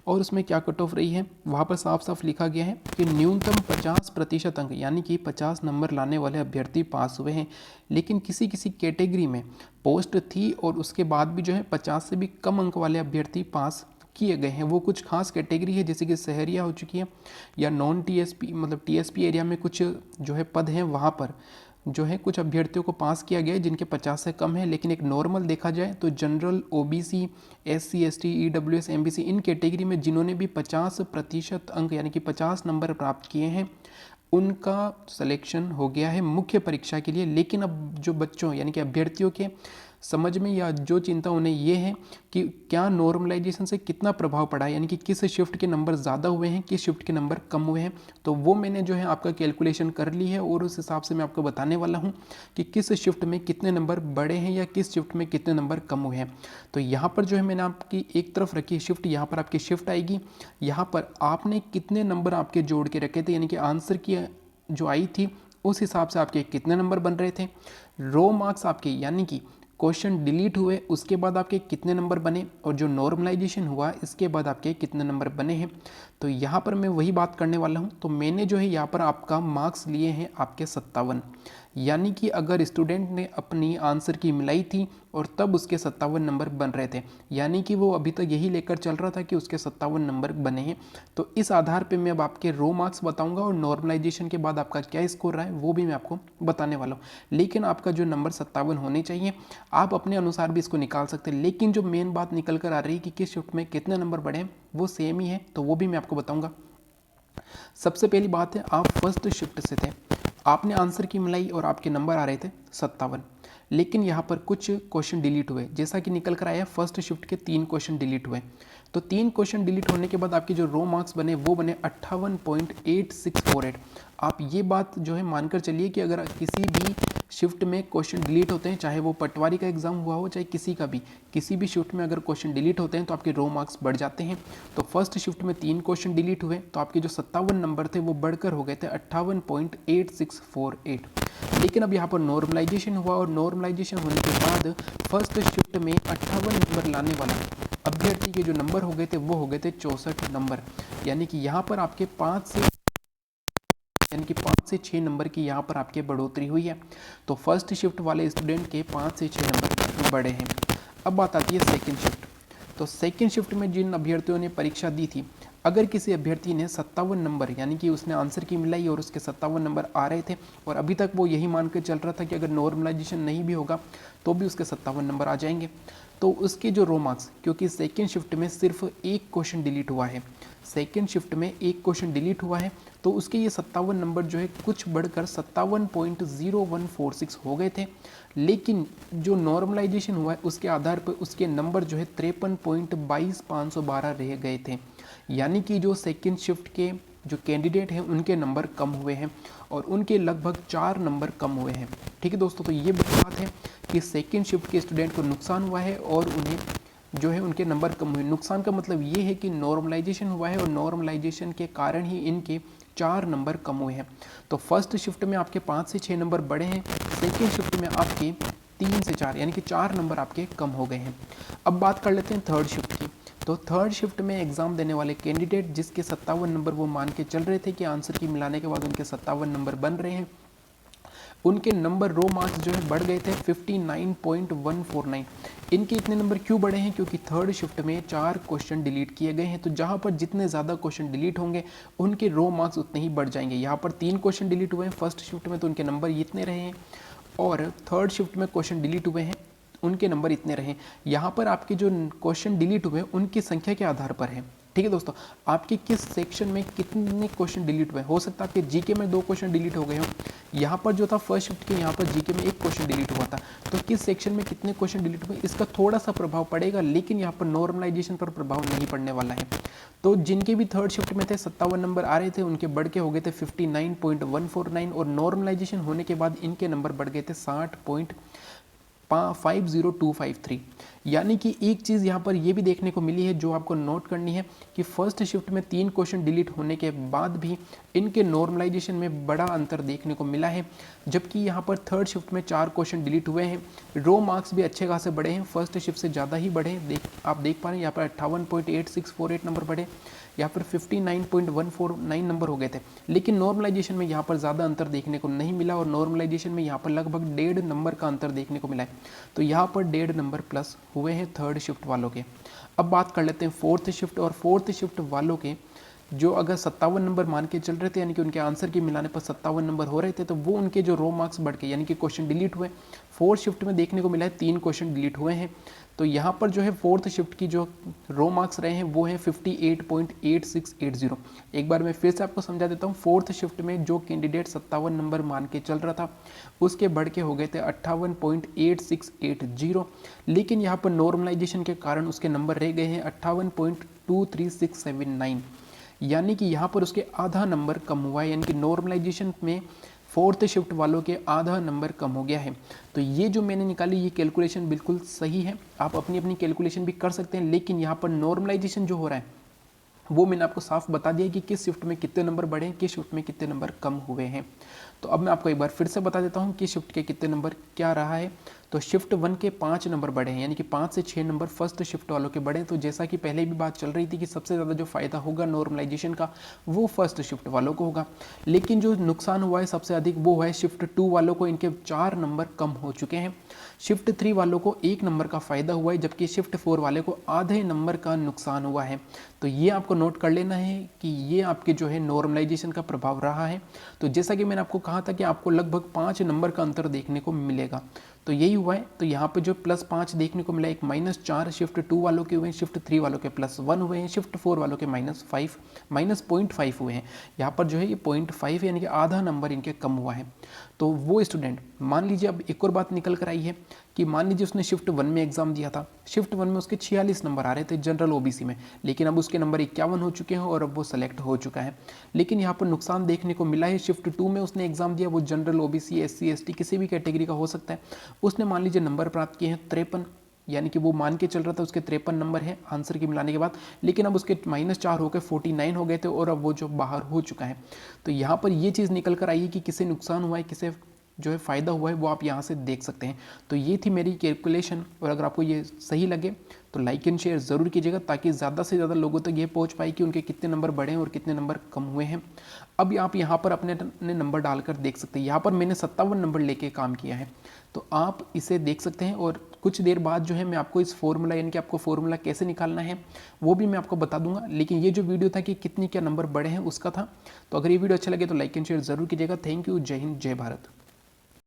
और उसमें क्या कट ऑफ रही है, वहाँ पर साफ साफ लिखा गया है कि न्यूनतम 50% अंक यानी कि 50 नंबर लाने वाले अभ्यर्थी पास हुए हैं। लेकिन किसी किसी कैटेगरी में पोस्ट थी और उसके बाद भी जो है 50 से भी कम अंक वाले अभ्यर्थी पास किए गए हैं। वो कुछ खास कैटेगरी है जैसे कि शहरिया हो चुकी है, या नॉन टीएसपी मतलब टीएसपी एरिया में कुछ जो है पद हैं, वहाँ पर जो है कुछ अभ्यर्थियों को पास किया गया है जिनके 50 से कम है। लेकिन एक नॉर्मल देखा जाए तो general, OBC, SC, ST, EWS, MBC, इन कैटेगरी में जिन्होंने भी 50% अंक यानी कि 50 नंबर प्राप्त किए हैं उनका सिलेक्शन हो गया है मुख्य परीक्षा के लिए। लेकिन अब जो बच्चों यानी कि अभ्यर्थियों के समझ में या जो चिंता उन्हें ये है कि क्या नॉर्मलाइजेशन से कितना प्रभाव पड़ा है, यानी कि किस शिफ्ट के नंबर ज़्यादा हुए हैं, किस शिफ्ट के नंबर कम हुए हैं, तो वो मैंने जो है आपका कैलकुलेशन कर ली है और उस हिसाब से मैं आपको बताने वाला हूँ कि किस शिफ्ट में कितने नंबर बढ़े हैं या किस शिफ्ट में कितने नंबर कम हुए हैं। तो यहाँ पर जो है मैंने आपकी एक तरफ रखी शिफ्ट, यहाँ पर आपकी शिफ्ट आएगी, यहाँ पर आपने कितने नंबर आपके जोड़ के रखे थे, यानी कि आंसर की जो आई थी उस हिसाब से आपके कितने नंबर बन रहे थे। रो मार्क्स आपके यानी कि क्वेश्चन डिलीट हुए उसके बाद आपके कितने नंबर बने, और जो नॉर्मलाइजेशन हुआ इसके बाद आपके कितने नंबर बने हैं। तो यहाँ पर मैं वही बात करने वाला हूँ। तो मैंने जो है यहाँ पर आपका मार्क्स लिए हैं आपके 57, यानी कि अगर स्टूडेंट ने अपनी आंसर की मिलाई थी और तब उसके 57 नंबर बन रहे थे, यानी कि वो अभी तक यही लेकर चल रहा था कि उसके 57 नंबर बने हैं। तो इस आधार पे मैं अब आपके रो मार्क्स बताऊंगा और नॉर्मलाइजेशन के बाद आपका क्या स्कोर रहा है वो भी मैं आपको बताने वाला हूँ। लेकिन आपका जो नंबर 57 होने चाहिए, आप अपने अनुसार भी इसको निकाल सकते हैं, लेकिन जो मेन बात निकल कर आ रही है कि किस शिफ्ट में कितने नंबर बढ़े हैं वो सेम ही है, तो वो भी मैं आपको बताऊंगा। सबसे पहली बात है, आप फर्स्ट शिफ्ट से थे, आपने आंसर की मिलाई और आपके नंबर आ रहे थे 57, लेकिन यहाँ पर कुछ क्वेश्चन डिलीट हुए, जैसा कि निकल कर आया फर्स्ट शिफ्ट के 3 क्वेश्चन डिलीट हुए। तो 3 क्वेश्चन डिलीट होने के बाद आपके जो रो मार्क्स बने वो बने 58.8648। आप ये बात जो है मानकर चलिए कि अगर किसी भी शिफ्ट में क्वेश्चन डिलीट होते हैं, चाहे वो पटवारी का एग्जाम हुआ हो चाहे किसी का भी, किसी भी शिफ्ट में अगर क्वेश्चन डिलीट होते हैं तो आपके रो मार्क्स बढ़ जाते हैं। तो फर्स्ट शिफ्ट में 3 क्वेश्चन डिलीट हुए तो आपके जो 57 नंबर थे वो बढ़कर हो गए थे 58.8648। लेकिन अब यहाँ पर नॉर्मलाइजेशन हुआ और नॉर्मलाइजेशन होने के बाद फर्स्ट शिफ्ट में 58 नंबर लाने वाला अभ्यर्थी के जो नंबर हो गए थे वो हो गए थे 64 नंबर, यानी कि यहाँ पर आपके 5 से 6 नंबर की यहाँ पर आपके बढ़ोतरी हुई है। तो फर्स्ट शिफ्ट वाले स्टूडेंट के 5 से 6 नंबर बढ़े हैं। अब बात आती है सेकंड शिफ्ट। तो सेकंड शिफ्ट में जिन अभ्यर्थियों ने परीक्षा दी थी, अगर किसी अभ्यर्थी ने 57 नंबर यानी कि उसने आंसर की मिलाई और उसके 57 नंबर आ रहे थे और अभी तक वो यही मान कर चल रहा था कि अगर नॉर्मलाइजेशन नहीं भी होगा तो भी उसके 57 नंबर आ जाएंगे, तो उसके जो रो मार्क्स, क्योंकि सेकेंड शिफ्ट में सिर्फ एक क्वेश्चन डिलीट हुआ है, सेकेंड शिफ्ट में एक क्वेश्चन डिलीट हुआ है, तो उसके ये 57 नंबर जो है कुछ बढ़कर 57.0146 हो गए थे। लेकिन जो नॉर्मलाइजेशन हुआ है उसके आधार पर उसके नंबर जो है 53.22512 रह गए थे, यानी कि जो सेकेंड शिफ्ट के जो कैंडिडेट हैं उनके नंबर कम हुए हैं और उनके लगभग 4 नंबर कम हुए हैं। ठीक है दोस्तों, तो ये बात है कि सेकेंड शिफ्ट के स्टूडेंट को नुकसान हुआ है और उन्हें जो है उनके नंबर कम हुए। नुकसान का मतलब ये है कि नॉर्मलाइजेशन हुआ है और नॉर्मलाइजेशन के कारण ही इनके 4 नंबर कम हुए हैं। तो फर्स्ट शिफ्ट में आपके 5 से 6 नंबर बढ़े हैं, सेकेंड शिफ्ट में आपके 3 से 4 यानी कि 4 नंबर आपके कम हो गए हैं। अब बात कर लेते हैं थर्ड शिफ्ट की। तो थर्ड शिफ्ट में एग्जाम देने वाले कैंडिडेट जिसके 57 नंबर वो मान के चल रहे थे कि आंसर की मिलाने के बाद उनके 57 नंबर बन रहे हैं, उनके नंबर रो मार्क्स जो है बढ़ गए थे 59.149। इनके इतने नंबर क्यों बढ़े हैं, क्योंकि थर्ड शिफ्ट में 4 क्वेश्चन डिलीट किए गए हैं। तो जहाँ पर जितने ज़्यादा क्वेश्चन डिलीट होंगे उनके रो मार्क्स उतने ही बढ़ जाएंगे। यहाँ पर 3 क्वेश्चन डिलीट हुए हैं फर्स्ट शिफ्ट में तो उनके नंबर इतने रहे हैं, और थर्ड शिफ्ट में क्वेश्चन डिलीट हुए हैं उनके नंबर इतने रहे। यहाँ पर आपके जो क्वेश्चन डिलीट हुए उनकी संख्या के आधार पर है। ठीक है दोस्तों, आपके किस सेक्शन में कितने क्वेश्चन डिलीट हुए, हो सकता है आपके जीके में 2 क्वेश्चन डिलीट हो गए हो, यहाँ पर जो था फर्स्ट शिफ्ट के यहाँ पर जीके में 1 क्वेश्चन डिलीट हुआ था, तो किस सेक्शन में कितने क्वेश्चन डिलीट हुए इसका थोड़ा सा प्रभाव पड़ेगा, लेकिन यहाँ पर नॉर्मलाइजेशन पर प्रभाव नहीं पड़ने वाला है। तो जिनके भी थर्ड शिफ्ट में थे 57 नंबर आ रहे थे उनके बढ़ के हो गए थे 59.149 और नॉर्मलाइजेशन होने के बाद इनके नंबर बढ़ गए थे 60.50253, यानी कि एक चीज़ यहाँ पर ये भी देखने को मिली है जो आपको नोट करनी है कि फर्स्ट शिफ्ट में 3 क्वेश्चन डिलीट होने के बाद भी इनके नॉर्मलाइजेशन में बड़ा अंतर देखने को मिला है, जबकि यहाँ पर थर्ड शिफ्ट में 4 क्वेश्चन डिलीट हुए हैं। रो मार्क्स भी अच्छे खासे बढ़े हैं, फर्स्ट शिफ्ट से ज़्यादा ही बढ़े। आप देख पा रहे हैं यहाँ पर 58.8648 नंबर बढ़े या फिर 59.149 नंबर हो गए थे, लेकिन नॉर्मलाइजेशन में यहाँ पर ज़्यादा अंतर देखने को नहीं मिला और नॉर्मलाइजेशन में यहाँ पर लगभग 1.5 नंबर का अंतर देखने को मिला है। तो यहाँ पर 1.5 नंबर प्लस हुए हैं थर्ड शिफ्ट वालों के। अब बात कर लेते हैं फोर्थ शिफ्ट, और फोर्थ शिफ्ट वालों के जो अगर 57 नंबर मान के चल रहे थे, यानी कि उनके आंसर के मिलाने पर 57 नंबर हो रहे थे, तो वो उनके जो रो मार्क्स बढ़ के यानी कि क्वेश्चन डिलीट हुए, फोर्थ शिफ्ट में देखने को मिला है 3 क्वेश्चन डिलीट हुए हैं। तो यहाँ पर जो है फोर्थ शिफ्ट की जो रो मार्क्स रहे हैं वो है 58.8680। एक बार मैं फिर से आपको समझा देता हूँ, फोर्थ शिफ्ट में जो कैंडिडेट 57 नंबर मान के चल रहा था उसके बढ़ के हो गए थे 58.8680, लेकिन यहाँ पर नॉर्मलाइजेशन के कारण उसके नंबर रह गए हैं 58.23679, यानी कि यहाँ पर उसके आधा नंबर कम हुआ है, यानी कि नॉर्मलाइजेशन में फोर्थ शिफ्ट वालों के आधा नंबर कम हो गया है। तो ये जो मैंने निकाली ये कैलकुलेशन बिल्कुल सही है, आप अपनी अपनी कैलकुलेशन भी कर सकते हैं, लेकिन यहाँ पर नॉर्मलाइजेशन जो हो रहा है वो मैंने आपको साफ बता दिया कि किस शिफ्ट में कितने नंबर बढ़े हैं, किस शिफ्ट में कितने नंबर कम हुए हैं। तो अब मैं आपको एक बार फिर से बता देता हूँ कि शिफ्ट के कितने नंबर क्या रहा है। तो शिफ्ट 1 के 5 नंबर बढ़े हैं, यानी कि 5 से 6 नंबर फर्स्ट शिफ्ट वालों के बढ़े। तो जैसा कि पहले भी बात चल रही थी कि सबसे ज़्यादा जो फ़ायदा होगा नॉर्मलाइजेशन का वो फर्स्ट शिफ्ट वालों को होगा, लेकिन जो नुकसान हुआ है सबसे अधिक वो है शिफ्ट 2 वालों को, इनके 4 नंबर कम हो चुके हैं। शिफ्ट 3 वालों को 1 नंबर का फ़ायदा हुआ है, जबकि शिफ्ट 4 वाले को आधे नंबर का नुकसान हुआ है। तो ये आपको नोट कर लेना है कि ये आपके जो है नॉर्मलाइजेशन का प्रभाव रहा है। तो जैसा कि मैंने आपको कहा था कि आपको लगभग 5 नंबर का अंतर देखने को मिलेगा, तो यही हुआ है। तो यहाँ पे जो +5 देखने को मिला, एक -4 शिफ्ट 2 वालों के हुए हैं, शिफ्ट 3 वालों के +1 हुए हैं, शिफ्ट 4 वालों के -0.5 हुए हैं। यहाँ पर जो है ये 0.5 यानी कि आधा नंबर इनके कम हुआ है। तो वो स्टूडेंट, मान लीजिए अब एक और बात निकल कर आई है कि मान लीजिए उसने शिफ्ट 1 में एग्जाम दिया था, शिफ्ट 1 में उसके 46 नंबर आ रहे थे जनरल ओबीसी में, लेकिन अब उसके नंबर 51 हो चुके हैं और अब वो सेलेक्ट हो चुका है। लेकिन यहाँ पर नुकसान देखने को मिला है, शिफ्ट 2 में उसने एग्जाम दिया, वो जनरल ओबीसी SC ST किसी भी कैटेगरी का हो सकता है, उसने मान लीजिए नंबर प्राप्त किए हैं 53, यानी कि वो मान के चल रहा था उसके 53 नंबर है आंसर के मिलाने के बाद, लेकिन अब उसके -4 होकर 49 हो गए थे और अब वो जो बाहर हो चुका है। तो यहाँ पर ये चीज़ निकल कर आई है कि किसे नुकसान हुआ है, किसे जो है फ़ायदा हुआ है, वो आप यहाँ से देख सकते हैं। तो ये थी मेरी कैलकुलेशन, और अगर आपको ये सही लगे तो लाइक एंड शेयर ज़रूर कीजिएगा, ताकि ज़्यादा से ज़्यादा लोगों तक ये पहुँच पाए कि उनके कितने नंबर बढ़े हैं और कितने नंबर कम हुए हैं। अब आप यहाँ पर अपने नंबर डालकर देख सकते हैं, यहाँ पर मैंने 57 नंबर लेके काम किया है, तो आप इसे देख सकते हैं। और कुछ देर बाद जो है मैं आपको इस फॉर्मूला, यानी कि आपको फॉर्मूला कैसे निकालना है वो भी मैं आपको बता दूंगा। लेकिन ये जो वीडियो था कि कितनी क्या नंबर बढ़े हैं उसका था। तो अगर ये वीडियो अच्छा लगे तो लाइक एंड शेयर ज़रूर कीजिएगा। Thank you. जय हिंद, जय भारत।